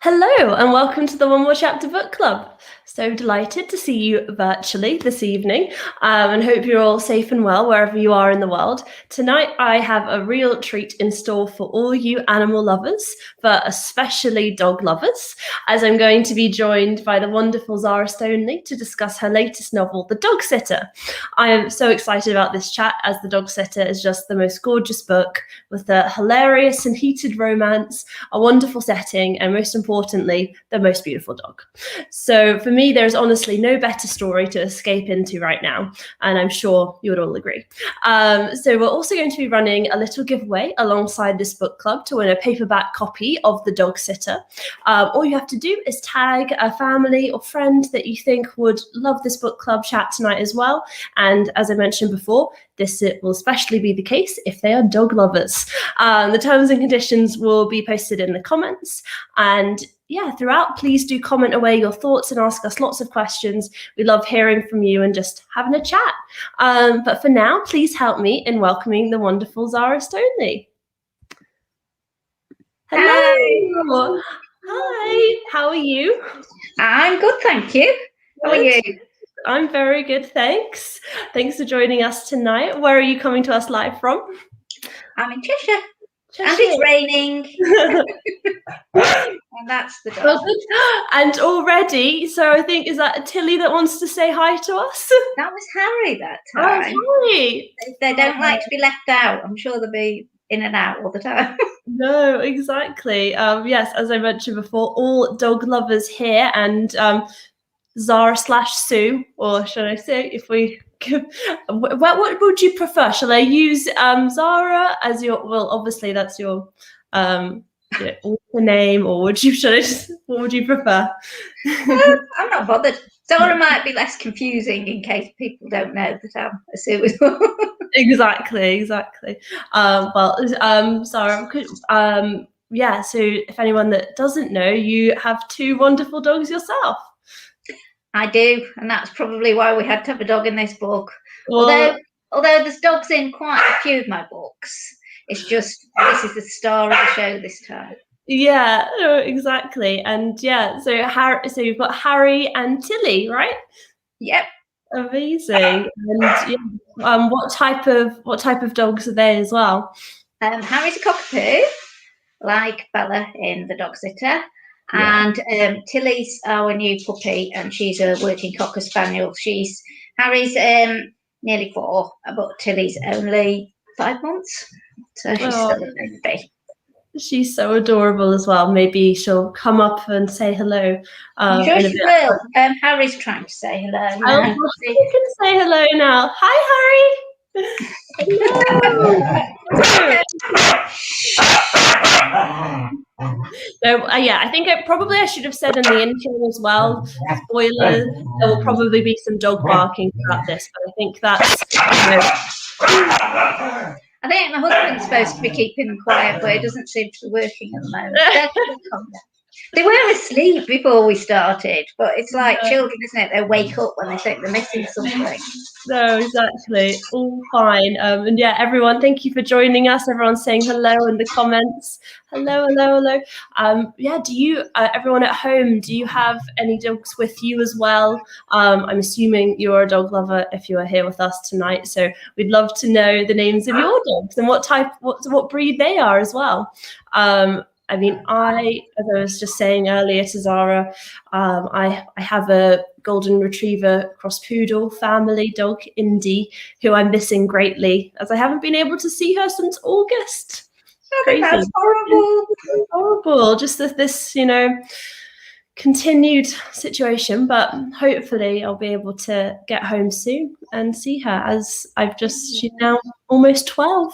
Hello and welcome to the One More Chapter Book Club. So delighted to see you virtually this evening and hope you're all safe and well wherever you are in the world. Tonight I have a real treat in store for all you animal lovers, but especially dog lovers, as I'm going to be joined by the wonderful Zara Stoneley to discuss her latest novel, The Dog Sitter. I am so excited about this chat as The Dog Sitter is just the most gorgeous book with a hilarious and heated romance, a wonderful setting, and most importantly, the most beautiful dog. So for me, there's honestly no better story to escape into right now, and I'm sure you would all agree. So we're also going to be running a little giveaway alongside this book club to win a paperback copy of The Dog Sitter. All you have to do is tag a family or friend that you think would love this book club chat tonight as well. And as I mentioned before, this will especially be the case if they are dog lovers. The terms and conditions will be posted in the comments. And yeah, throughout, please do comment away your thoughts and ask us lots of questions. We love hearing from you and just having a chat. But for now, please help me in welcoming the wonderful Zara Stoneley. Hello. Hi. How are you? I'm good, thank you. How are you? I'm very good, thanks. Thanks for joining us tonight. Where are you coming to us live from? I'm in Cheshire. And it's raining. And that's the dog. And already, so I think, is that Tilly that wants to say hi to us? That was Harry that time. Oh, Harry. They don't like to be left out. I'm sure they'll be in and out all the time. No, exactly. Yes, as I mentioned before, all dog lovers here, and Zara/Sue, or should I say, if we what would you prefer? Shall I use Zara as your, well, obviously that's your name, or what would you prefer? I'm not bothered. Zara might be less confusing in case people don't know that I'm a Sue as well. Exactly. Zara, yeah, so if anyone that doesn't know, you have two wonderful dogs yourself. I do, and that's probably why we had to have a dog in this book. Well, although there's dogs in quite a few of my books, it's just this is the star of the show this time. Yeah, exactly. And yeah, so you've got Harry and Tilly, right? Yep. Amazing. And yeah, what type of dogs are they as well? Harry's a cockapoo, like Bella in The Dog Sitter. Yeah. And Tilly's our new puppy, and she's a working Cocker Spaniel. Harry's nearly 4, but Tilly's only 5 months, so she's still a baby. She's so adorable as well. Maybe she'll come up and say hello. I'm sure she will. Harry's trying to say hello. You can say hello now. Hi, Harry. Hello. So yeah, I think I should have said in the intro as well. Spoilers. There will probably be some dog barking throughout this, but I think that's. I think my husband's supposed to be keeping them quiet, but it doesn't seem to be working at the moment. They were asleep before we started, but it's like children, isn't it? They wake up when they think they're missing something. No, exactly. All fine. And yeah, everyone, thank you for joining us. Everyone's saying hello in the comments. Hello. Yeah, do you, everyone at home, do you have any dogs with you as well? I'm assuming you're a dog lover if you are here with us tonight. So we'd love to know the names of your dogs and what breed they are as well. I mean, as I was just saying earlier to Zara, I have a golden retriever cross poodle family dog, Indy, who I'm missing greatly as I haven't been able to see her since August. Crazy. That's horrible. Horrible. Just this, continued situation, but hopefully I'll be able to get home soon and see her, as she's now almost 12.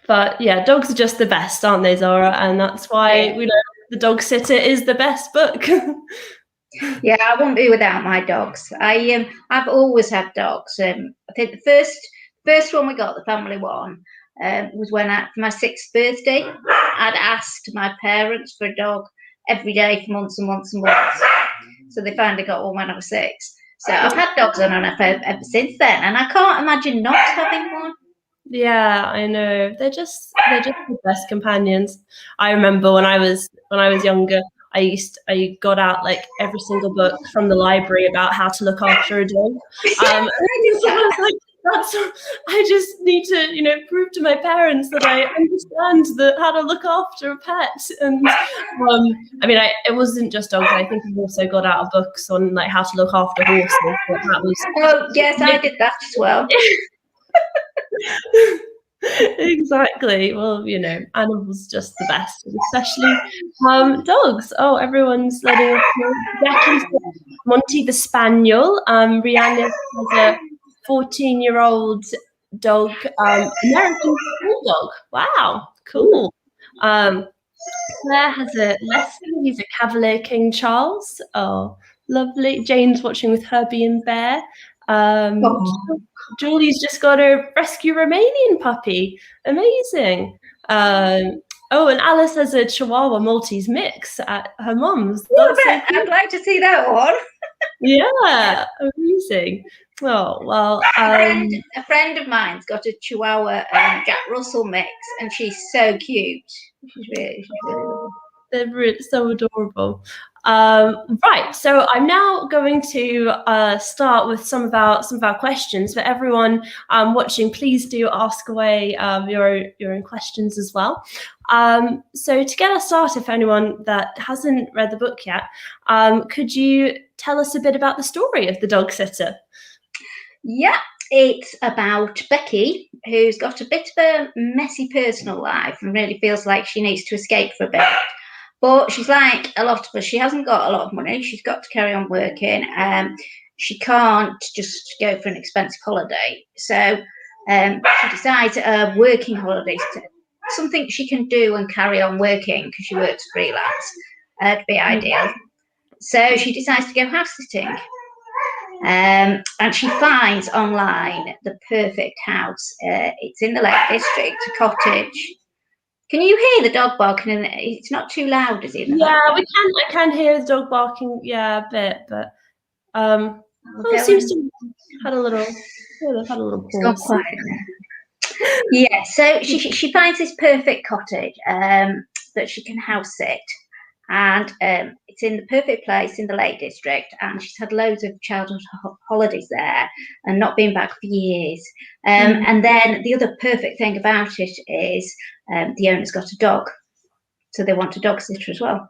But yeah, dogs are just the best, aren't they, Zara? And that's why we know The Dog Sitter is the best book. Yeah, I wouldn't be without my dogs. I've always had dogs. I think the first one we got, the family one, was when for my 6th birthday, I'd asked my parents for a dog every day for months and months and months. So they finally got one when I was 6. So I've had dogs on and off ever since then, and I can't imagine not having one. Yeah, I know. They're just the best companions. I remember when I was younger, I got out like every single book from the library about how to look after a dog. Yeah, And I did I was that. like, I just need to, prove to my parents that I understand how to look after a pet. And I mean, it wasn't just dogs. I think I also got out books on like how to look after horses. But that was Oh, yes, I did that as well. exactly. Well, animals just the best, especially dogs. Oh, everyone's letting us know. Jackie said Monty the Spaniel. Rihanna has a 14-year-old dog, American Bulldog. Wow, cool. Um, Claire has a Leicester. He's a Cavalier King Charles. Oh, lovely. Jane's watching with Herbie and Bear. Um, Oh. Julie's just got a rescue Romanian puppy. Amazing. And Alice has a Chihuahua Maltese mix at her mum's. That's so cool. I'd like to see that one. Yeah, amazing. Oh, well. A friend of mine's got a Chihuahua Jack Russell mix, and she's so cute. She's really lovely. They're so adorable. Right, so I'm now going to start with some of our questions. For everyone watching, please do ask away your own questions as well. So to get us started, for anyone that hasn't read the book yet, could you tell us a bit about the story of The Dog Sitter? Yeah, it's about Becky, who's got a bit of a messy personal life and really feels like she needs to escape for a bit. But she's like a lot of us. She hasn't got a lot of money. She's got to carry on working. She can't just go for an expensive holiday. So she decides working holidays, something she can do and carry on working because she works freelance, to be ideal. So she decides to go house sitting. And she finds online the perfect house. It's in the Lake District, a cottage. Can you hear the dog barking? It's not too loud, is it? Yeah, we can. I can hear the dog barking. Yeah, a bit, but it seems to have had a little pause. Yeah, so she finds this perfect cottage that she can house sit, and it's in the perfect place in the Lake District, and she's had loads of childhood holidays there and not been back for years. And then the other perfect thing about it is the owner's got a dog, so they want a dog sitter as well.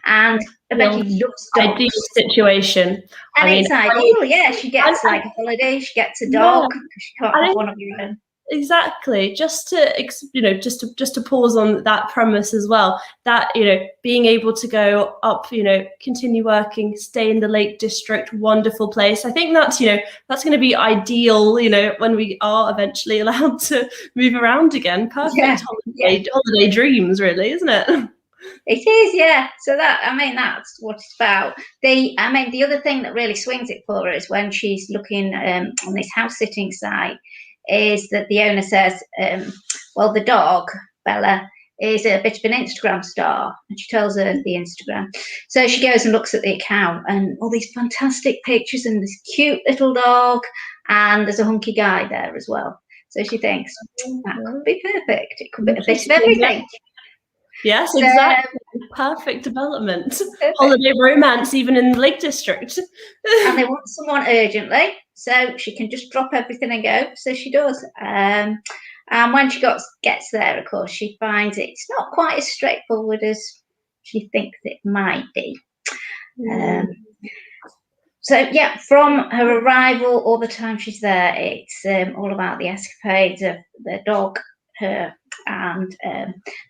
And Becky loves dogs. Ideal situation. And it's ideal, yeah. She gets like a holiday, she gets a dog, she can't have one of her own. Exactly. Just to pause on that premise as well, that being able to go up, continue working, stay in the Lake District, wonderful place. I think that's that's going to be ideal, when we are eventually allowed to move around again. Perfect holiday dreams, really, isn't it? It is, yeah. So that's what it's about. The other thing that really swings it for her is when she's looking on this house sitting site, is that the owner says, well, the dog, Bella, is a bit of an Instagram star, and she tells her the Instagram. So she goes and looks at the account, and all these fantastic pictures, and this cute little dog, and there's a hunky guy there as well. So she thinks that could be perfect. It could be a bit of everything. Yes, exactly. Perfect development. Perfect. Holiday romance, even in the Lake District. And they want someone urgently, so she can just drop everything and go. So she does. And when she gets there, of course, she finds it's not quite as straightforward as she thinks it might be. So, yeah, from her arrival all the time she's there, it's all about the escapades of the dog, her, and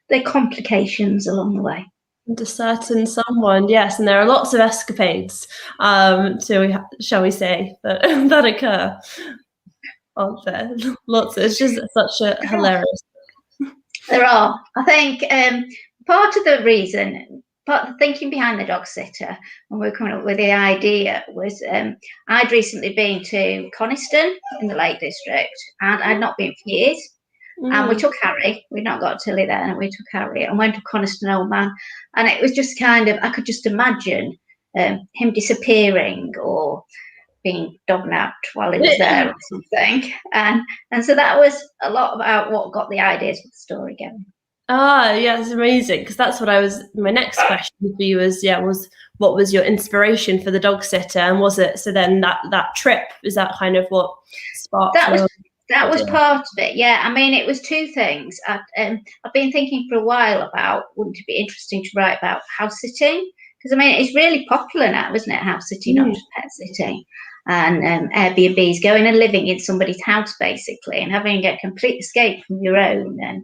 the complications along the way. And a certain someone, yes, and there are lots of escapades, shall we say, that occur, aren't there? Lots. It's just such a hilarious book. There are. I think part of the thinking behind the dog sitter when we were coming up with the idea was I'd recently been to Coniston in the Lake District, and I'd not been for years. And we took Harry. We'd not got Tilly then, and we took Harry and went to Coniston Old Man. And it was just kind of, I could just imagine him disappearing, or being dog napped while he was there or something. And so that was a lot about what got the ideas for the story going. Ah, yeah, it's amazing, because that's what my next question for you was what was your inspiration for the dog sitter, and was it so then that trip, is that kind of what sparked that was part of it? Yeah, I mean, it was two things. I've been thinking for a while about, wouldn't it be interesting to write about house sitting, because I mean it's really popular now, isn't it, house sitting, not just pet sitting, and Airbnbs, going and living in somebody's house basically and having a complete escape from your own. And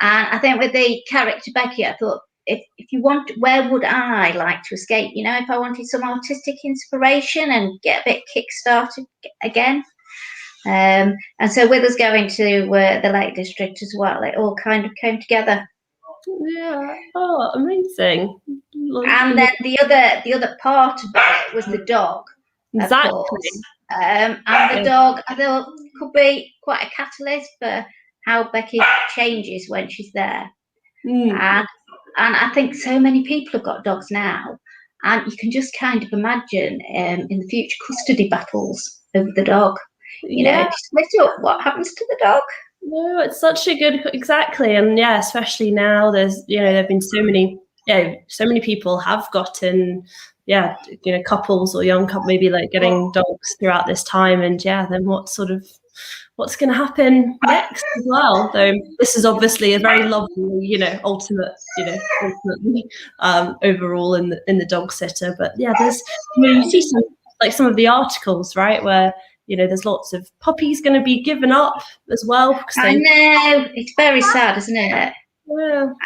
I think with the character Becky, I thought, if you want, where would I like to escape? You know, if I wanted some artistic inspiration and get a bit kick-started again. And so with us going to the Lake District as well, it all kind of came together. Yeah. Oh, amazing. And then the other part of it was the dog, Exactly. of course. And the dog, I thought, could be quite a catalyst for how Becky changes when she's there. And I think so many people have got dogs now, and you can just kind of imagine in the future custody battles over the dog. You know, if you split up, what happens to the dog? No, it's such a good, exactly. And yeah, especially now there's, there've been so many people have gotten, couples or young couple maybe like getting dogs throughout this time. And yeah, then what's going to happen next as well? Though this is obviously a very lovely, ultimately overall in the dog sitter. But yeah, there's, you see some of the articles, right, where there's lots of puppies going to be given up as well. I know, it's very sad, isn't it? Yeah.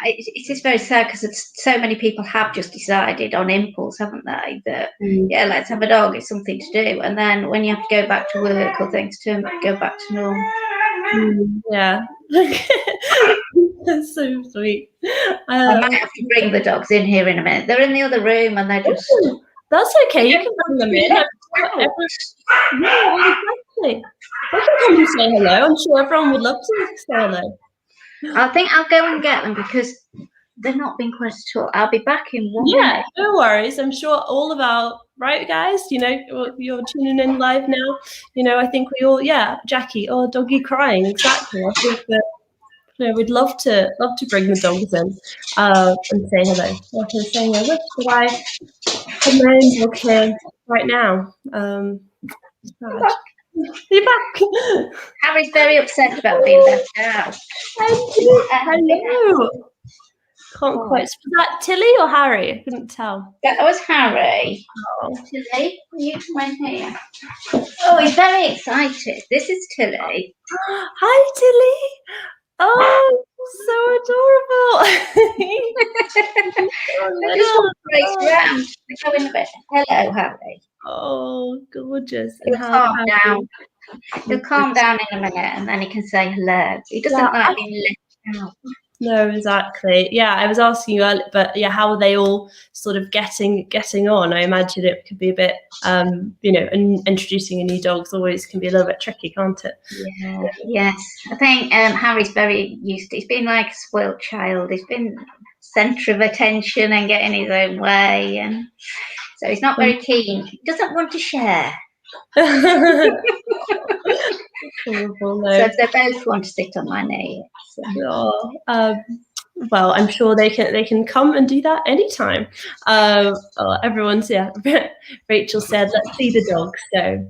It is very sad because so many people have just decided on impulse, haven't they, that yeah, let's have a dog, it's something to do, and then when you have to go back to work or things go back to normal. Yeah. That's so sweet. I might have to bring the dogs in here in a minute. They're in the other room and they're just... That's okay, you can bring them in. Yeah, exactly. They can come and say hello. I'm sure everyone would love to say hello. I think I'll go and get them because they're not being questioned at all. I'll be back in 1 minute. No worries. I'm sure all of our, right, guys, you're tuning in live now. I think we all, Jackie, doggy crying, exactly. I think that we'd love to bring the dogs in and say hello. Like I was saying, I wish that I had my own dog here right now. You're back. Harry's very upset about being left out. Hello. Can't quite. Was that Tilly or Harry? I couldn't tell. That was Harry. Oh. Tilly, you come in here. Oh, he's very excited. This is Tilly. Hi, Tilly. Oh, so adorable. I just want to race around. Go in a bit. Hello, Harry. Oh, gorgeous. He'll calm down. He'll calm down in a minute and then he can say hello. He doesn't like being left out. No, exactly. Yeah, I was asking you earlier, but yeah, how are they all sort of getting on? I imagine it could be a bit, introducing a new dog always can be a little bit tricky, can't it? Yeah, yes. I think Harry's very used to it. He's been like a spoiled child. He's been centre of attention and getting his own way, and so he's not very keen. He doesn't want to share. So they both want to sit on my knee. So. Well, I'm sure they can come and do that anytime. Everyone's Rachel said, let's see the dogs. So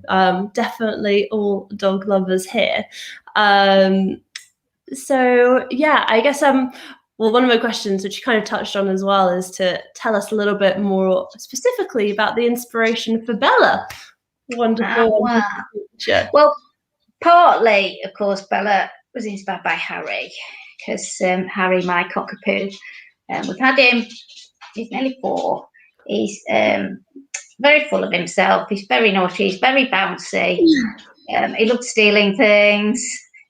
definitely all dog lovers here. So yeah, I guess well, one of my questions, which you kind of touched on as well, is to tell us a little bit more specifically about the inspiration for Bella. Wonderful. Wow. Well, partly, of course, Bella was inspired by Harry, because Harry, my cockapoo, we've had him, he's nearly 4. He's very full of himself. He's very naughty. He's very bouncy. He loves stealing things,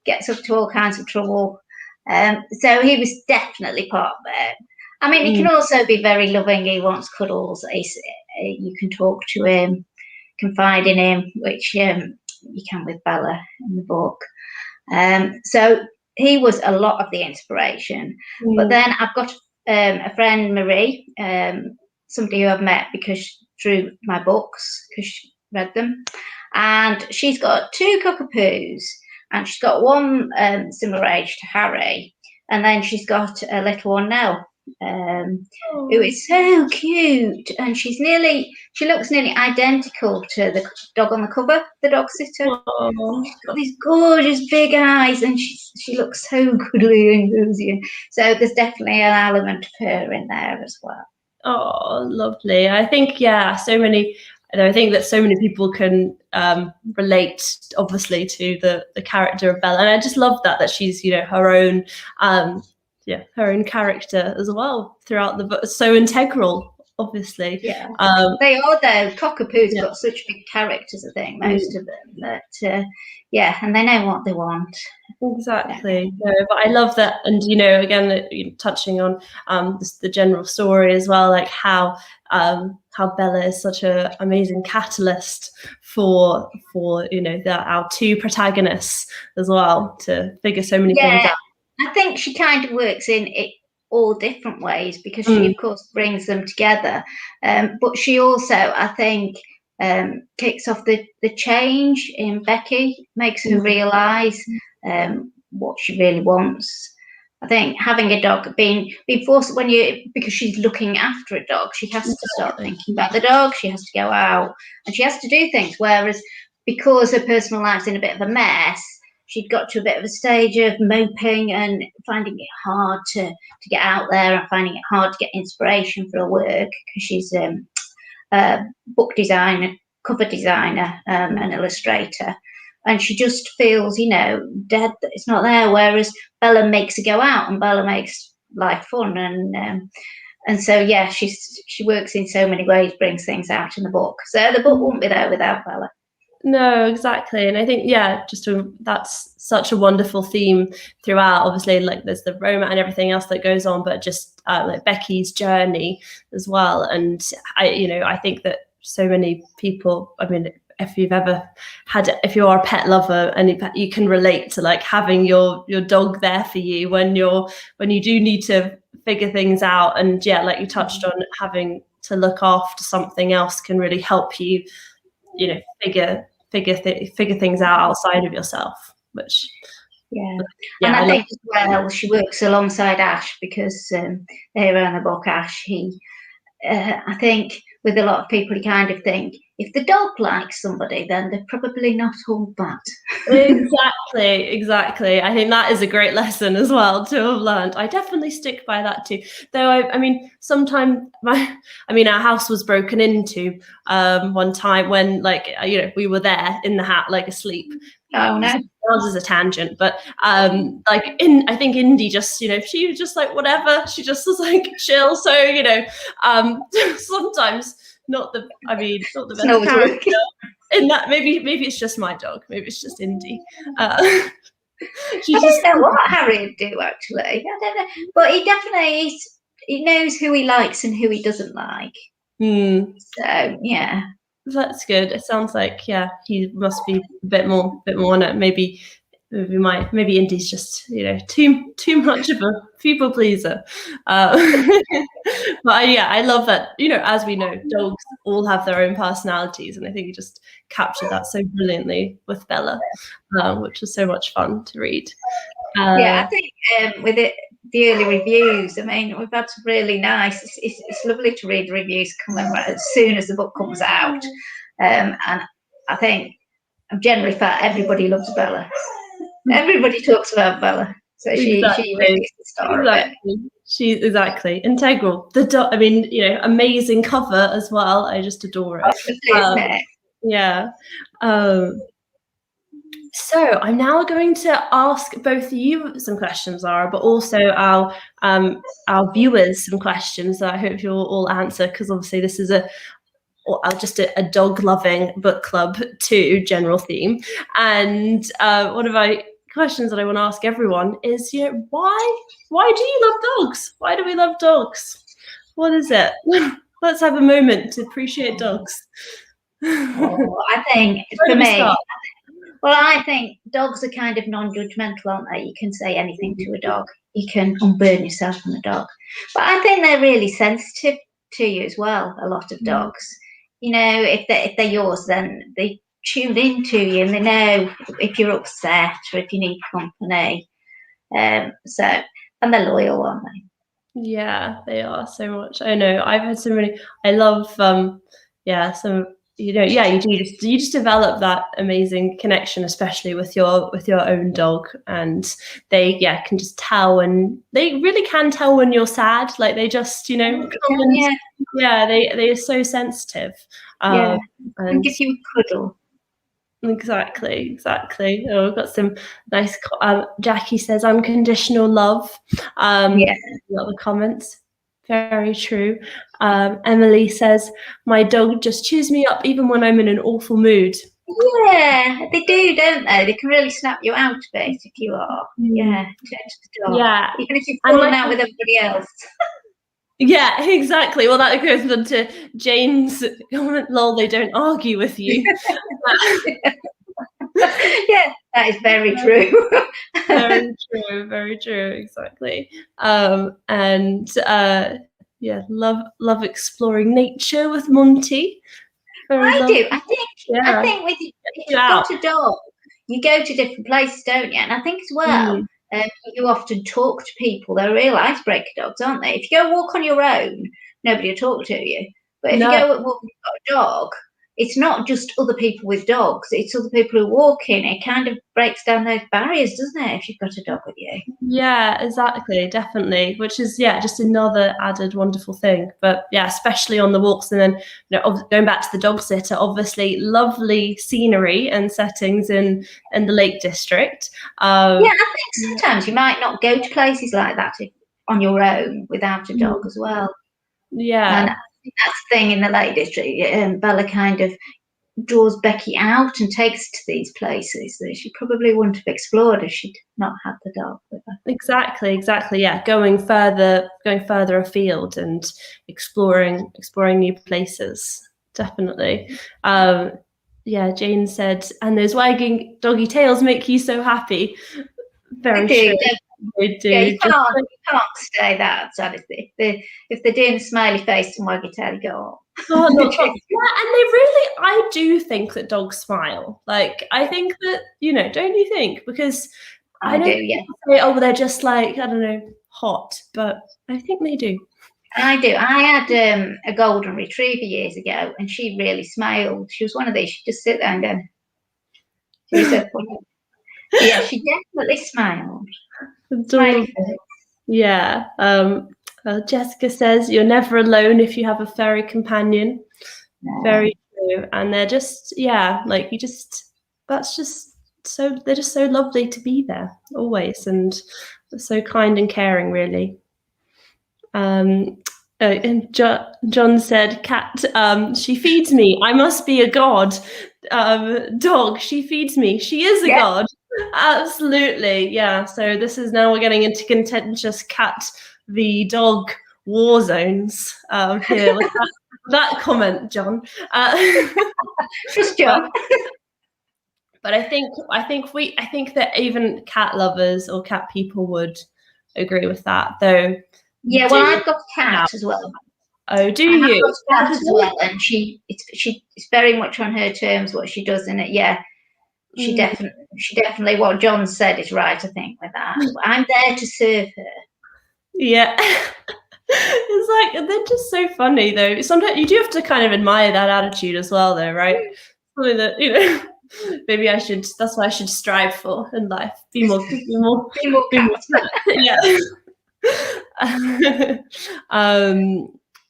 gets up to all kinds of trouble. So he was definitely part of it. I mean, he can also be very loving. He wants cuddles. You can talk to him, confide in him, which you can with Bella in the book. So he was a lot of the inspiration. But then I've got a friend, Marie, somebody who I've met through my books, because read them. And she's got 2 cockapoos, and she's got one similar age to Harry, and then she's got a little one, Nell, who is so cute, and she looks nearly identical to the dog on the cover, the dog sitter. She's got these gorgeous big eyes, and she looks so goodly and cozy. So there's definitely an element of her in there as well. Oh, lovely. I think, yeah, I think that so many people can relate, obviously, to the character of Bella, and I just love that she's, her own, her own character as well throughout the book. So integral, obviously. Yeah, they are though. Cockapoos got such big characters, I think, most of them. That and they know what they want. Exactly. Yeah. No, but I love that, and again, touching on the general story as well, like how Bella is such an amazing catalyst for our 2 protagonists as well, to figure so many things out. I think she kind of works in it all different ways, because she of course brings them together, but she also, I think, kicks off the change in Becky, makes her realise what she really wants. I think having a dog being forced because she's looking after a dog, she has to start thinking about the dog, she has to go out and she has to do things, whereas because her personal life's in a bit of a mess, she'd got to a bit of a stage of moping and finding it hard to get out there, and finding it hard to get inspiration for her work, because she's a book designer, cover designer, and illustrator. And she just feels, dead, that it's not there. Whereas Bella makes her go out, and Bella makes life fun. And so, she works in so many ways, brings things out in the book. So the book wouldn't be there without Bella. No, exactly. And I think, that's such a wonderful theme throughout. Obviously, like, there's the romance and everything else that goes on, but just like Becky's journey as well. And I think that so many people, I mean, if you are a pet lover, and you can relate to like having your dog there for you when you do need to figure things out. And like you touched on, having to look after something else can really help you, figure things out outside of yourself, which and I think as well she works alongside Ash, because here in the book, Ash, I think with a lot of people, you kind of think, if the dog likes somebody, then they're probably not all bad. Exactly. I think that is a great lesson as well to have learned. I definitely stick by that too. Though I mean, sometimes our house was broken into one time when, like, we were there in the hat, like, asleep. Oh no. That was a tangent, but I think Indy just, she was just like, whatever. She just was like chill. So sometimes not the best character in that. Maybe it's just my dog. Maybe it's just Indy. I don't know what Harry would do, actually. I don't know, but he definitely he knows who he likes and who he doesn't like. So yeah. That's good. It sounds like, he must be a bit more on it. Maybe Indy's just, too much of a people pleaser. But I love that, as we know, dogs all have their own personalities, and I think you just captured that so brilliantly with Bella, which was so much fun to read. I think with the early reviews, I mean, we've had some really nice. It's lovely to read the reviews coming as soon as the book comes out, and I think I'm generally everybody loves Bella. Everybody talks about Bella, so she really is the star of it. She's exactly integral. I mean, amazing cover as well. I just adore it. Isn't it? Yeah. So I'm now going to ask both you some questions, Zara, but also our viewers some questions that I hope you'll all answer, because obviously this is just a dog-loving book club too, general theme. And one of my questions that I want to ask everyone is, why do you love dogs? Why do we love dogs? What is it? Let's have a moment to appreciate dogs. I think for me, I think dogs are kind of non-judgmental, aren't they? You can say anything to a dog. You can unburden yourself on a dog. But I think they're really sensitive to you as well, a lot of dogs. if they're yours, then they tune into you and they know if you're upset or if you need company. And they're loyal, aren't they? Yeah, they are so much. I know. I've had so many. I love some you just develop that amazing connection, especially with your own dog, and they can just tell, and they really can tell when you're sad. Like they just come and they are so sensitive. And give you a cuddle. Exactly. Oh, we've got some nice. Jackie says unconditional love. Other comments. Very true. Emily says my dog just chews me up even when I'm in an awful mood. Yeah, they do, don't they? They can really snap you out a bit if you are. Yeah, turn to the dog. Yeah, even if you've fallen out with everybody else. Yeah, exactly. Well, that goes on to Jane's comment. Lol, they don't argue with you. Yeah, that is very true. Very true. Exactly. Love exploring nature with Monty. I do. I think if you've got a dog, you go to different places, don't you? And I think as well, you often talk to people. They're real icebreaker dogs, aren't they? If you go walk on your own, nobody will talk to you. But if you go walk and you've got a dog, it's not just other people with dogs, it's other people who walk in. It kind of breaks down those barriers, doesn't it, if you've got a dog with you? Yeah, exactly, definitely. Which is just another added wonderful thing. But especially on the walks, and then going back to the dog sitter, obviously lovely scenery and settings in the Lake District. I think sometimes you might not go to places like that on your own without a dog as well. Yeah. And I think that's the thing in the Lake District. Bella kind of draws Becky out and takes to these places that she probably wouldn't have explored if she'd not had the dog with her. Exactly. Yeah, going further afield and exploring new places. Definitely. Jane said, and those wagging doggy tails make you so happy. Very true. They do. Yeah, you can't stay that outside if they're doing a smiley face and waggy tail, you go, oh. And they really, I do think that dogs smile. Like, I think that, don't you think? Because I don't say, oh, they're just like, I don't know, hot, but I think they do. I do. I had a golden retriever years ago, and she really smiled. She was one of these. She'd just sit there and go. She was so funny. Yeah, she definitely smiled. Yeah. Jessica says you're never alone if you have a furry companion. No. Very true. And they're just they're just so lovely to be there always, and so kind and caring, really. And John said, cat, she feeds me. I must be a god. Dog, she feeds me. She is a god. Absolutely. Yeah. So this is now we're getting into contentious cat v dog war zones here with that comment, John. Just John. But I think that even cat lovers or cat people would agree with that, though. Yeah, well, I've got a cat as well. Oh, do you? I've got a cat as well, and it's very much on her terms what she does in it. Yeah, she definitely what John said is right. I think with that, I'm there to serve her. Yeah. It's like they're just so funny, though. Sometimes you do have to kind of admire that attitude as well, though, right? Something that maybe I should. That's what I should strive for in life. Be more. Yeah.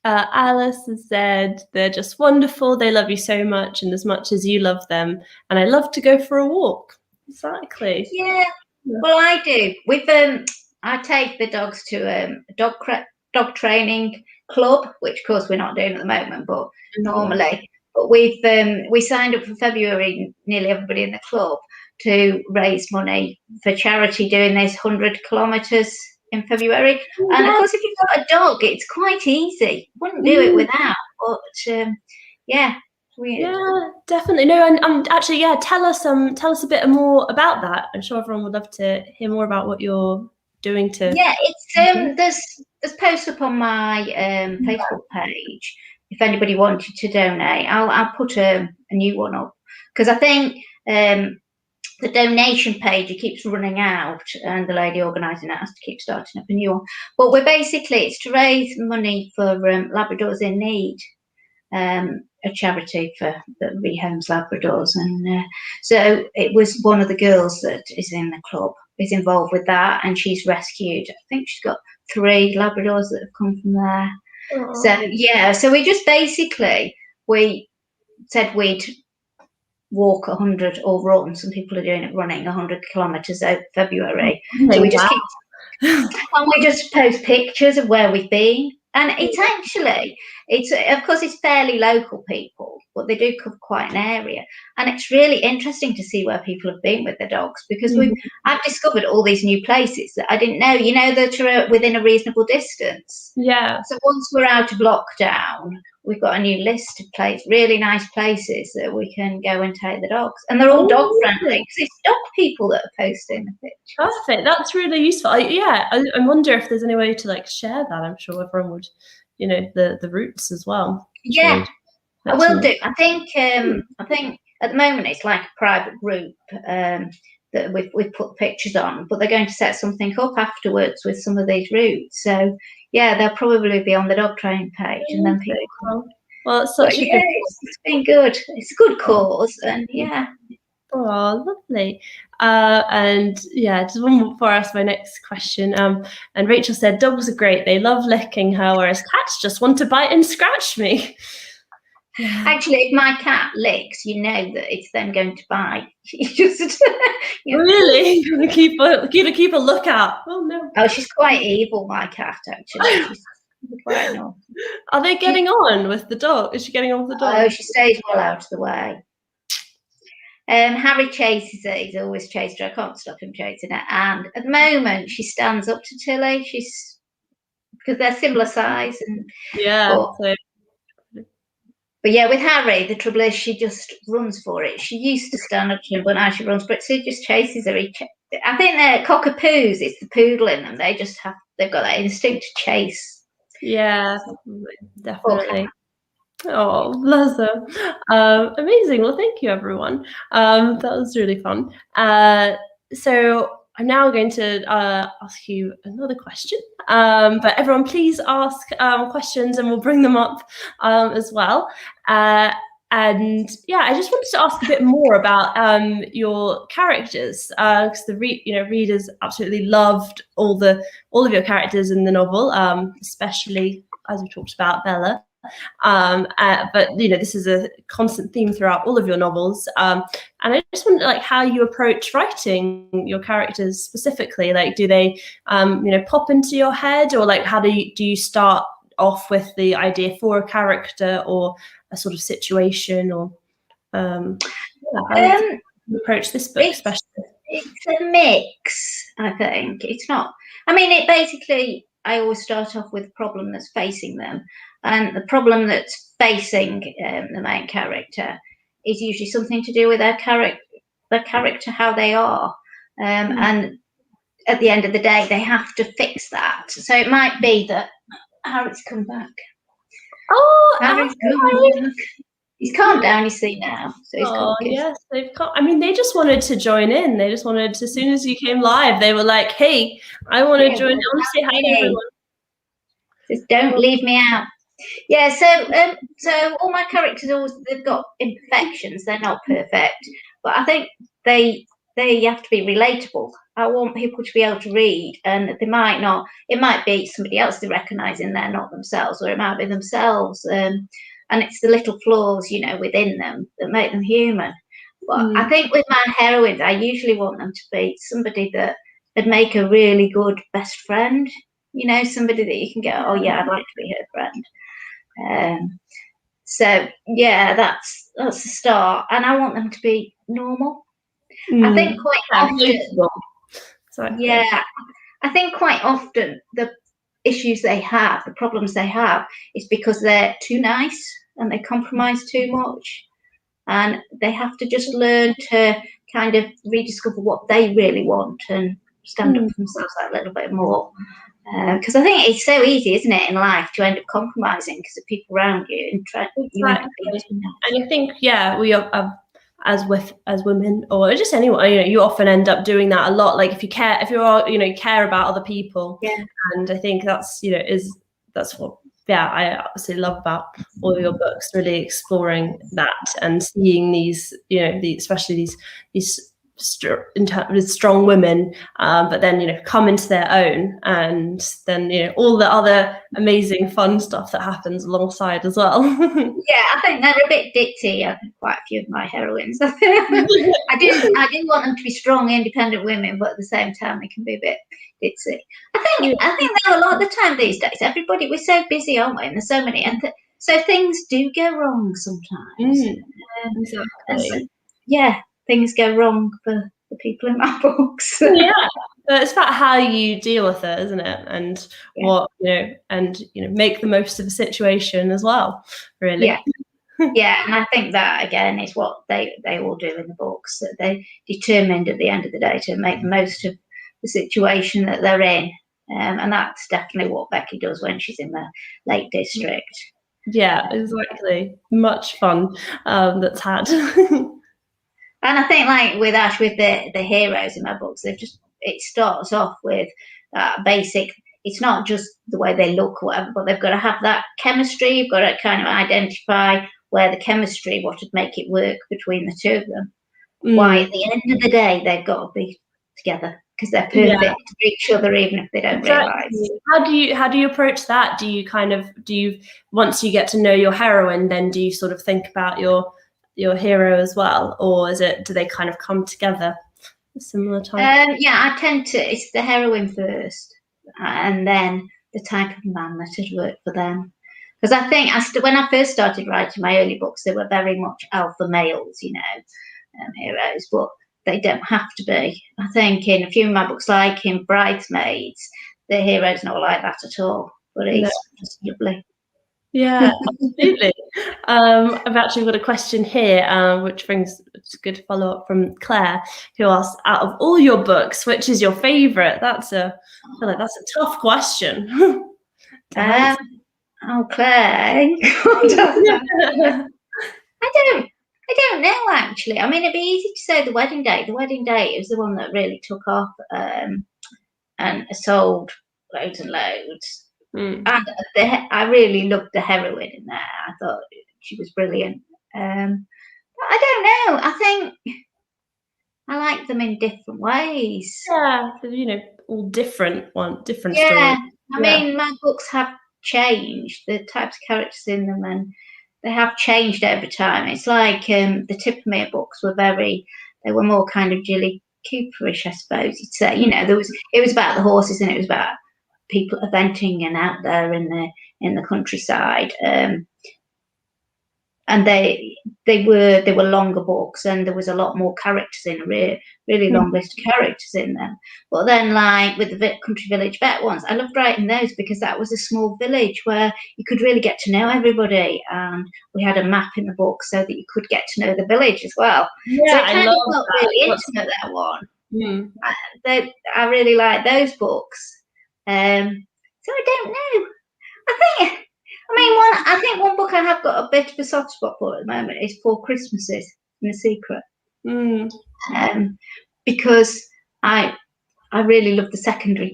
Alice has said they're just wonderful. They love you so much, and as much as you love them. And I love to go for a walk. Exactly. Yeah. Well, I do. I take the dogs to a dog training club, which of course we're not doing at the moment, but normally. But we signed up for February, nearly everybody in the club, to raise money for charity doing this 100 kilometres in February. And of course, if you've got a dog, it's quite easy. Wouldn't do it without. But yeah, definitely. No, and actually, tell us a bit more about that. I'm sure everyone would love to hear more about what you're doing to. Yeah, it's there's posts up on my Facebook page if anybody wanted to donate, I'll put a new one up, because I think the donation page, it keeps running out, and the lady organising it has to keep starting up a new one. But it's to raise money for Labradors in Need, a charity that rehomes Labradors, and so it was one of the girls that is in the club is involved with that, and she's rescued, I think she's got 3 Labradors that have come from there. Aww. So yeah, so we just we said we'd walk 100 or run. Some people are doing it running 100 kilometres out February. So we just and we just post pictures of where we've been. And of course, it's fairly local people, but they do cover quite an area. And it's really interesting to see where people have been with their dogs, because I've discovered all these new places that I didn't know, that are within a reasonable distance. Yeah. So once we're out of lockdown, we've got a new list of really nice places that we can go and take the dogs. And they're all dog friendly, because it's dog people that are posting the pictures. Perfect. That's really useful. I wonder if there's any way to share that. I'm sure everyone would, the routes as well. Yeah, I will do. I think at the moment it's like a private group that we've put pictures on, but they're going to set something up afterwards with some of these routes. So yeah, they'll probably be on the dog training page, and then people. Well, it's such a good. It's been good. It's a good cause, and yeah. Oh, lovely. And yeah, just one more before I ask my next question. And Rachel said, dogs are great. They love licking her, whereas cats just want to bite and scratch me. Yeah. Actually, if my cat licks, you know that it's then going to bite. Really? keep a lookout. Oh no. Oh, she's quite evil, my cat. Actually, she's quite naughty. Are they getting on with the dog? Is she getting on with the dog? Oh, she stays well out of the way. Harry chases her. He's always chased her. I can't stop him chasing her. And at the moment, she stands up to Tilly. Because they're similar size. And yeah. But yeah, with Harry, the trouble is she just runs for it. She used to stand up to him, but now she runs for it. So he just chases her. I think they're cockapoos. It's the poodle in them. They've got that instinct to chase. Yeah, definitely. Oh, bless her. Amazing. Well, thank you, everyone. That was really fun. So I'm now going to ask you another question. But everyone, please ask questions, and we'll bring them up as well. And yeah, I just wanted to ask a bit more about your characters, because the readers absolutely loved all of your characters in the novel, especially as we talked about Bella. But this is a constant theme throughout all of your novels, and I just wonder how you approach writing your characters specifically. Do they pop into your head, or how do you start off with the idea for a character or a sort of situation, or how do you approach this book especially? It's a mix, I think. It's not, I always start off with a problem that's facing them. And the problem that's facing the main character is usually something to do with their character, how they are. And at the end of the day, they have to fix that. So it might be that Harry's come back. Oh, Harry's come back. He's calmed down, you see now. So yes, they've got. They just wanted to join in. They just wanted to, as soon as you came live, they were like, "Hey, I want to join. I want to say hi to everyone. Just don't leave me out." Yeah, so all my characters they've got imperfections. They're not perfect, but I think they have to be relatable. I want people to be able to read, and they might not. It might be somebody else they recognise and they're not themselves, or it might be themselves. And it's the little flaws, within them that make them human. But I think with my heroines, I usually want them to be somebody that would make a really good best friend. Somebody that you can go, oh yeah, I'd like to be her friend. So yeah, that's the start, and I want them to be normal. I think quite often, I think quite often the issues they have, the problems they have, is because they're too nice and they compromise too much, and they have to just learn to kind of rediscover what they really want and stand up for themselves that little bit more. Because I think it's so easy, isn't it, in life to end up compromising because of people around you and you end up being too much. And I think, we are, as women, or just anyone, you often end up doing that a lot. Like if you care about other people, and I think that's that's what I absolutely love about all of your books, really exploring that and seeing these, especially these strong women, but then come into their own, and then all the other amazing fun stuff that happens alongside as well. Yeah, I think they're a bit ditzy. I think quite a few of my heroines. I do want them to be strong, independent women, but at the same time they can be a bit ditzy. I think though, a lot of the time these days, everybody, we're so busy, aren't we? And there's so many, and so things do go wrong sometimes. Exactly. So, things go wrong for the people in my books. But it's about how you deal with it, isn't it? And what make the most of the situation as well, really. And I think that again is what they all do in the books, that they're determined at the end of the day to make the most of the situation that they're in, and that's definitely what Becky does when she's in the Lake District. Yeah, exactly. Much fun that's had. And I think, like with Ash, with the heroes in my books, it starts off with basic. It's not just the way they look or whatever, but they've got to have that chemistry. You've got to kind of identify where the chemistry, what would make it work between the two of them. Why at the end of the day they've got to be together because they're perfect for each other, even if they don't realise. How do you approach that? Do you once you get to know your heroine, then do you sort of think about your hero as well, or do they kind of come together at a similar time? I tend to. It's the heroine first, and then the type of man that has worked for them. Because I think when I first started writing my early books, they were very much alpha males, heroes, but they don't have to be. I think in a few of my books, like in Bridesmaids, the hero's not like that at all, but he's just lovely. Yeah, absolutely. I've actually got a question here, which brings a good follow-up from Claire, who asked, out of all your books, which is your favourite? I feel like that's a tough question. Claire. I don't know, actually. I mean, it'd be easy to say The Wedding Date. The Wedding Date is the one that really took off and sold loads and loads. And I really loved the heroine in there. I thought she was brilliant. But I don't know. I think I like them in different ways. Yeah, all different stories. I mean, my books have changed, the types of characters in them, and they have changed over time. It's like the Tippermere books they were more kind of Jilly Cooperish, I suppose you'd say. It was about the horses, and it was about people eventing and out there in the countryside. And they were longer books, and there was a lot more characters in a really long list of characters in them. But then, like with the Country Village Vet ones, I loved writing those because that was a small village where you could really get to know everybody, and we had a map in the book so that you could get to know the village as well. So it kind of felt really intimate, that one. I really like those books. So I don't know. I think one book I have got a bit of a soft spot for at the moment is Four Christmases in The Secret. Because I really love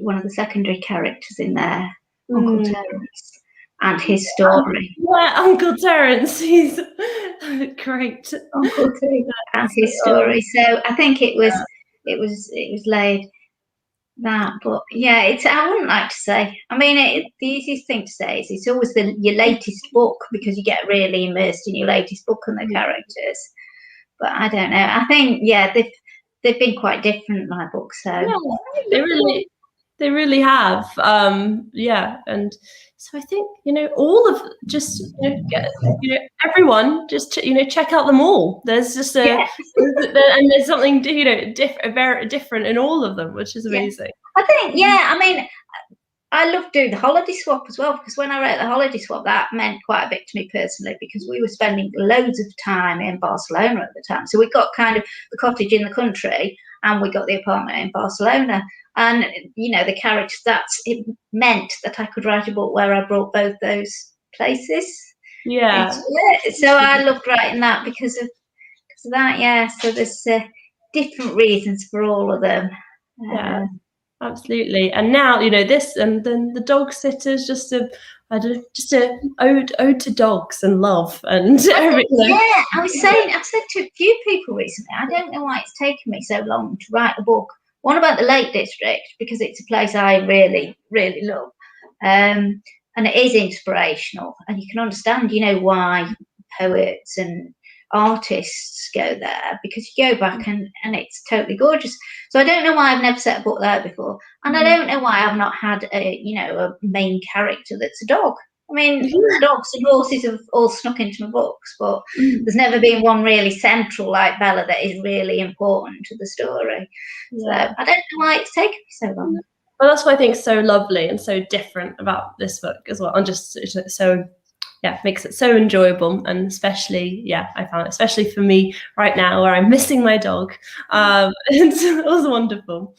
one of the secondary characters in there, Uncle Terence, and his story. Uncle Terence, he's great. Uncle Terence and his story. So I think it was laid that, but I wouldn't like to say. I mean, the easiest thing to say is it's always your latest book, because you get really immersed in your latest book and the characters. But I don't know. I think they've been quite different, my books. So they really have. And so I think all of just everyone just check out them all. There's just and there's something very different in all of them, which is amazing. I think I mean, I love doing the holiday swap as well, because when I wrote the holiday swap, that meant quite a bit to me personally, because we were spending loads of time in Barcelona at the time. So we got kind of the cottage in the country, and we got the apartment in Barcelona. And the characters, it meant that I could write a book where I brought both those places. Yeah. So I loved writing that because of that. Yeah. So there's different reasons for all of them. Yeah. Absolutely. And now, this, and then the dog sitter's just a ode to dogs and love and everything. Yeah, I've said to a few people recently, I don't know why it's taken me so long to write a book. One about the Lake District, because it's a place I really, really love. And it is inspirational, and you can understand, why poets and artists go there, because you go back and it's totally gorgeous. So I don't know why I've never set a book there before, and I don't know why I've not had a main character that's a dog. I mean, dogs and horses have all snuck into my books, but there's never been one really central like Bella that is really important to the story. So I don't know why it's taken me so long. Well, that's what I think is so lovely and so different about this book as well, and just so makes it so enjoyable. And especially, I found it, especially for me right now where I'm missing my dog. It was wonderful.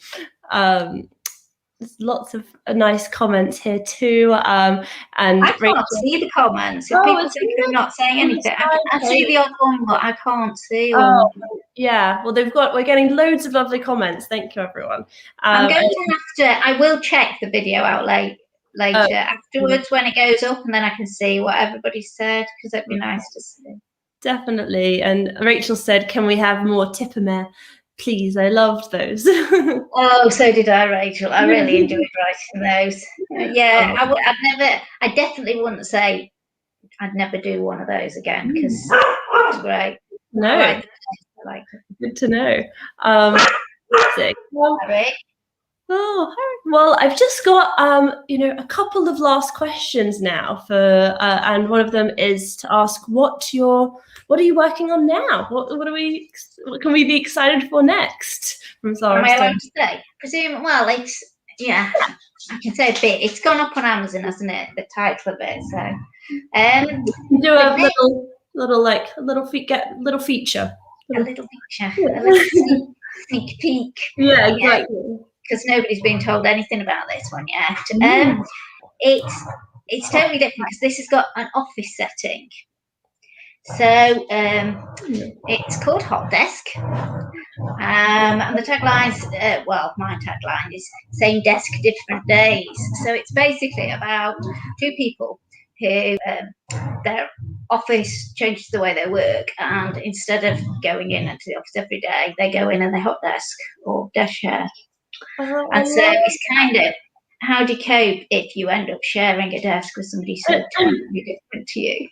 There's lots of nice comments here too. And I can't see the comments. If people think I'm not saying anything, I see the odd one, but I can't see them. Yeah, well, we're getting loads of lovely comments. Thank you, everyone. I'm going to I will check the video out later afterwards when it goes up, and then I can see what everybody said, because it'd be nice to see. Definitely. And Rachel said, can we have more Tippermere? Please, I loved those. Oh, so did I, Rachel. I really enjoyed writing those. Yeah, I definitely wouldn't say I'd never do one of those again, because it was great. No, I liked it. Good to know. Well, I've just got a couple of last questions now and one of them is to ask what are you working on now? What can we be excited for next from Zara? Am I allowed to say? Presume. Well, I can say a bit. It's gone up on Amazon, hasn't it? The title of it. So, do a little feature. A little feature. A little sneak peek. Yeah, exactly. Because nobody's been told anything about this one yet. It's totally different, because this has got an office setting. So it's called Hot Desk, and the tagline's my tagline is same desk, different days. So it's basically about two people who their office changes the way they work, and instead of going in into the office every day, they go in and they hot desk or desk share. And so it's kind of, how do you cope if you end up sharing a desk with somebody so totally different to you?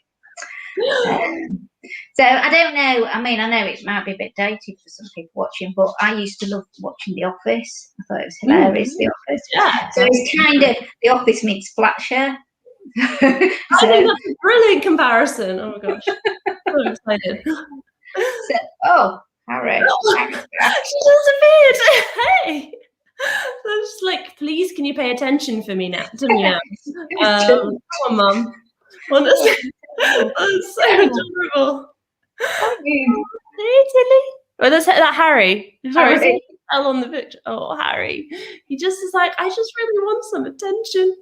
So I don't know. I mean, I know it might be a bit dated for some people watching, but I used to love watching The Office. I thought it was hilarious, The Office. Yeah. So it's kind of The Office meets Flatshare. I think that's a brilliant comparison. Oh my gosh. I'm so excited. Harry. She just appeared. Hey. So I'm just like, please, can you pay attention to me now? Come on, Mum. That's so adorable. Hey, Tilly. Oh, that's that Harry. Sorry, L on the picture. Oh, Harry. He just is like, I just really want some attention.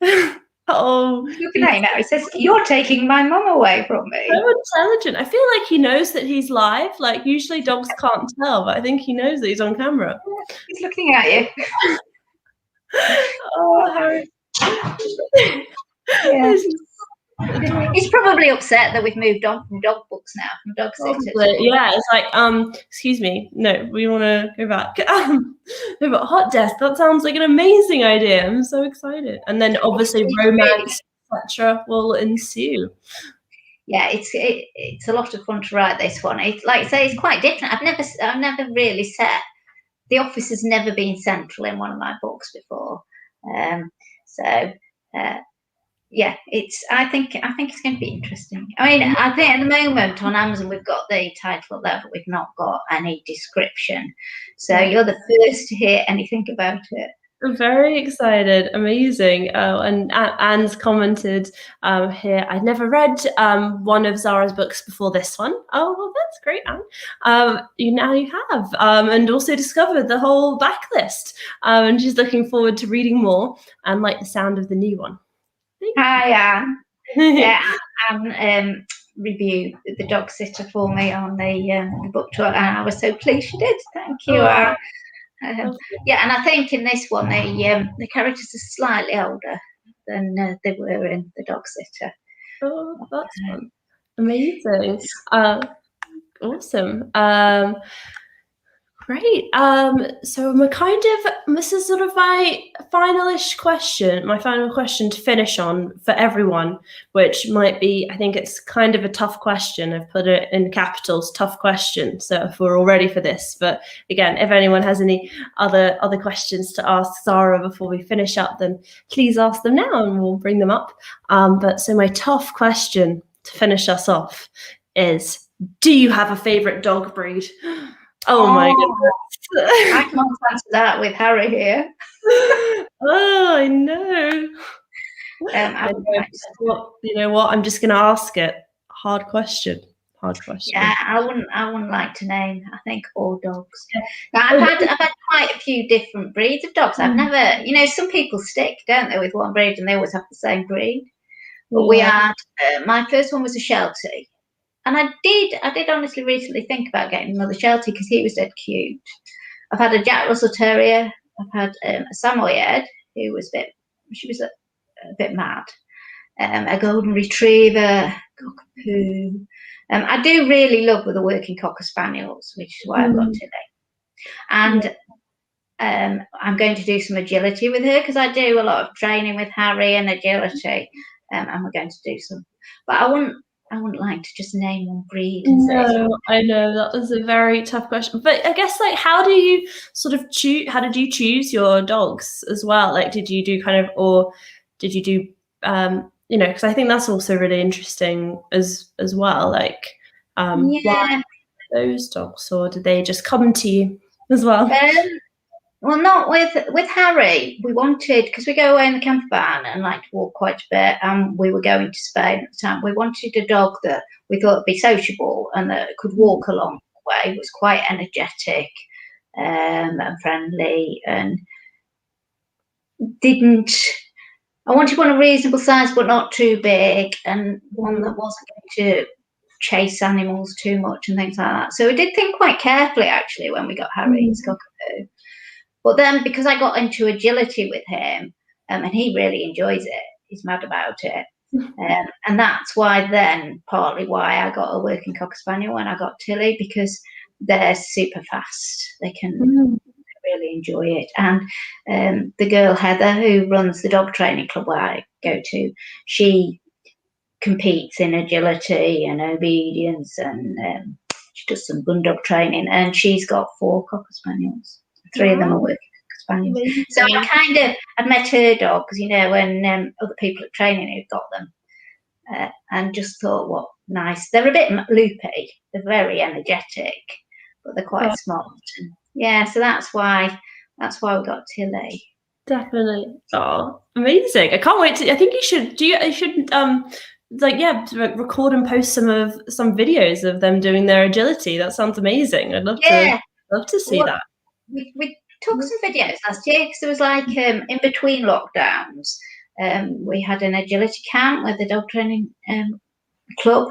Look at him now. He says, "You're taking my mum away from me." So intelligent. I feel like he knows that he's live. Like, usually dogs can't tell, but I think he knows that he's on camera. He's looking at you. Oh, Harry. Yeah. He's probably upset that we've moved on from dog books now, from dog sitters. Yeah, it's like, excuse me, no, we want to go back. No, but Hot Desk, that sounds like an amazing idea. I'm so excited. And then obviously romance, etc., will ensue. Yeah, it's a lot of fun to write this one. It's like I say, it's quite different. I've never really set. The Office has never been central in one of my books before. Yeah, I think it's going to be interesting. I mean, I think at the moment on Amazon we've got the title there, but we've not got any description. So you're the first to hear anything about it. Very excited, amazing. Oh, and Anne's commented here, I'd never read one of Zara's books before this one. Oh, well, that's great, Anne. Now you have, and also discovered the whole backlist. And she's looking forward to reading more and like the sound of the new one. Hi, Anne. Yeah, Anne reviewed The Dog Sitter for me on the book tour, and I was so pleased she did. Thank you, Anne. Yeah, and I think in this one the characters are slightly older than they were in The Dog Sitter. Oh, that's fun. Amazing. Awesome. Great. So this is sort of my final question to finish on for everyone, which might be, I think it's kind of a tough question. I've put it in capitals, tough question. So if we're all ready for this, but again, if anyone has any other questions to ask Zara before we finish up, then please ask them now and we'll bring them up. But so my tough question to finish us off is, do you have a favorite dog breed? Oh my goodness. I can't answer that with Harry here. Oh, I know. You know what? I'm just going to ask it. Hard question. Yeah, I wouldn't like to name. I think all dogs. Now, I've had quite a few different breeds of dogs. I've never, some people stick, don't they, with one breed and they always have the same breed. But we had my first one was a Sheltie. And I did honestly recently think about getting another Sheltie because he was dead cute. I've had a Jack Russell Terrier. I've had a Samoyed who was a bit mad. A Golden Retriever, Cockapoo. I do really love with the working Cocker Spaniels, which is why I've got Tilly. And I'm going to do some agility with her because I do a lot of training with Harry and agility, and we're going to do some. But I wouldn't like to just name one breed. No, I know that was a very tough question. But I guess, like, how did you choose your dogs as well? Like, did you do because I think that's also really interesting as well. Like, why those dogs, or did they just come to you as well? Well, not with Harry. We wanted, because we go away in the camper van and like to walk quite a bit, and we were going to Spain at the time. We wanted a dog that we thought would be sociable and that could walk along the way, was quite energetic and friendly, and I wanted one of reasonable size but not too big, and one that wasn't going to chase animals too much and things like that. So we did think quite carefully actually when we got Harry's Cockapoo. But then because I got into agility with him, and he really enjoys it, he's mad about it. And that's why then partly why I got a working Cocker Spaniel when I got Tilly, because they're super fast. They can really enjoy it. And the girl Heather, who runs the dog training club where I go to, she competes in agility and obedience, and she does some gun dog training, and she's got 4 Cocker Spaniels. 3 of them are working Spaniels. So I'd met her dogs, when other people at training who'd got them, and just thought, what nice. They're a bit loopy. They're very energetic, but they're quite smart. And so that's why we got Tilly. Definitely. Oh, amazing! I can't wait to. I think you should. Record and post some videos of them doing their agility. That sounds amazing. I'd love to see that. We took some videos last year because there was like in between lockdowns, we had an agility camp with the dog training club.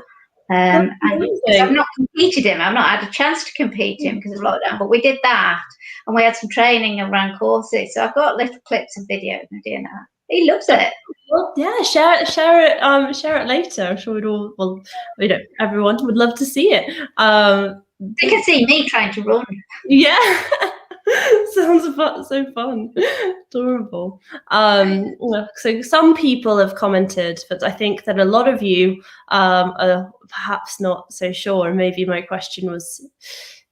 And I've not competed him. I've not had a chance to compete him because of lockdown, but we did that, and we had some training and ran courses. So I've got little clips and videos of doing that. He loves it. Well, yeah, share it later. I'm sure everyone would love to see it. You can see me trying to run. Yeah. Sounds so fun. Adorable. So some people have commented, but I think that a lot of you are perhaps not so sure, and maybe my question was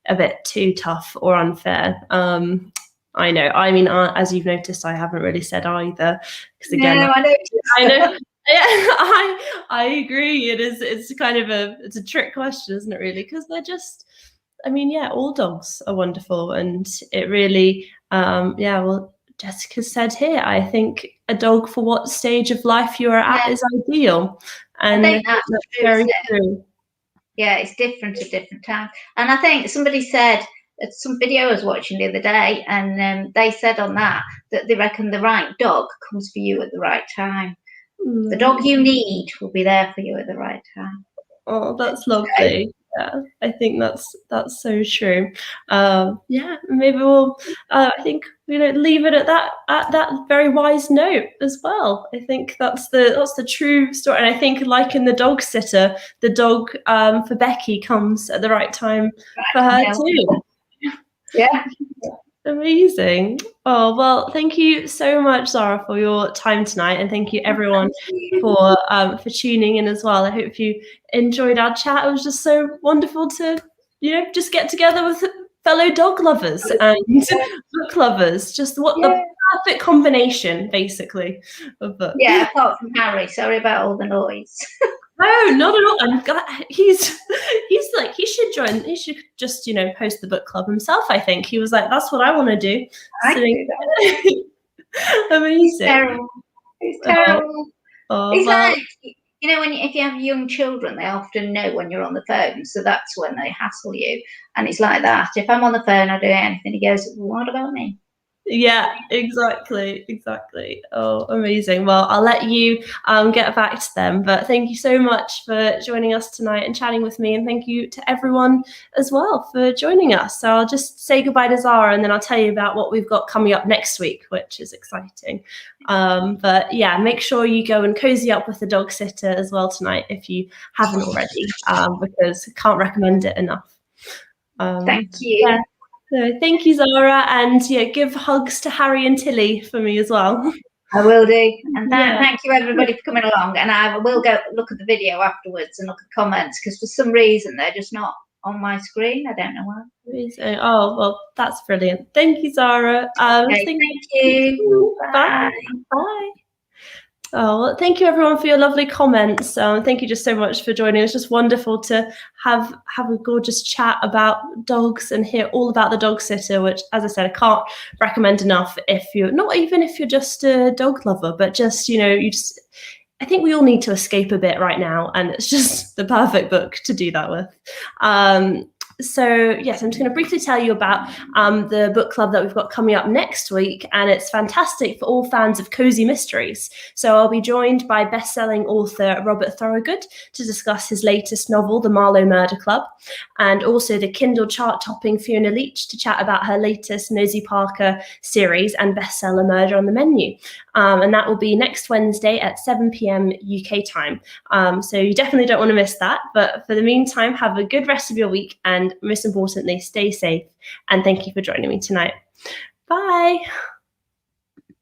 a bit too tough or unfair. I know. I mean, as you've noticed, I haven't really said either. Because again, no, I know. Yeah, I agree. It's kind of a trick question, isn't it? Really, because they're just. I mean, all dogs are wonderful, and it really, will Jessica said here, I think a dog for what stage of life you are at is ideal. And I think that's true, very true. Yeah, it's different at different times. And I think somebody said, some video I was watching the other day, and they said on that they reckon the right dog comes for you at the right time. The dog you need will be there for you at the right time. Oh, that's lovely. Yeah, I think that's so true. Yeah, maybe we'll. I think leave it at that very wise note as well. I think that's the true story. And I think, like in The Dog Sitter, the dog for Becky comes at the right time for her too. Yeah. Amazing. Oh, well, thank you so much, Zara, for your time tonight, and thank you everyone for tuning in as well. I hope you enjoyed our chat. It was just so wonderful to just get together with fellow dog lovers and book lovers. Just what the perfect combination, basically, of books. Yeah, apart from Harry. Sorry about all the noise. No, not at all. I'm glad he's like, he should join. He should just host the book club himself. I think he was like, that's what I want to do. I can do that. Amazing. He's terrible. He's terrible. He's well, like, if you have young children, they often know when you're on the phone, so that's when they hassle you. And it's like that. If I'm on the phone, I do anything. He goes, "What about me?" Yeah, exactly. Oh, amazing. Well, I'll let you get back to them, but thank you so much for joining us tonight and chatting with me, and thank you to everyone as well for joining us. So I'll just say goodbye to Zara, and then I'll tell you about what we've got coming up next week, which is exciting. But yeah, make sure you go and cozy up with The Dog Sitter as well tonight if you haven't already, because I can't recommend it enough. Thank you. Yeah. So thank you, Zara, and give hugs to Harry and Tilly for me as well. I will do. And thank you everybody for coming along. And I will go look at the video afterwards and look at comments, because for some reason they're just not on my screen. I don't know why. Oh, well, that's brilliant. Thank you, Zara. Okay, thank you. Bye. Bye. Oh, well, thank you everyone for your lovely comments. Thank you just so much for joining. It's just wonderful to have a gorgeous chat about dogs and hear all about The Dog Sitter, which, as I said, I can't recommend enough if you're not even if you're just a dog lover, but just, I think we all need to escape a bit right now, and it's just the perfect book to do that with. So yes, I'm just going to briefly tell you about the book club that we've got coming up next week, and it's fantastic for all fans of cozy mysteries. So I'll be joined by best-selling author Robert Thorogood to discuss his latest novel, The Marlowe Murder Club, and also the Kindle chart-topping Fiona Leach to chat about her latest Nosy Parker series and bestseller Murder on the Menu. And that will be next Wednesday at 7 p.m. UK time. So you definitely don't want to miss that. But for the meantime, have a good rest of your week, and most importantly, stay safe. And thank you for joining me tonight. Bye.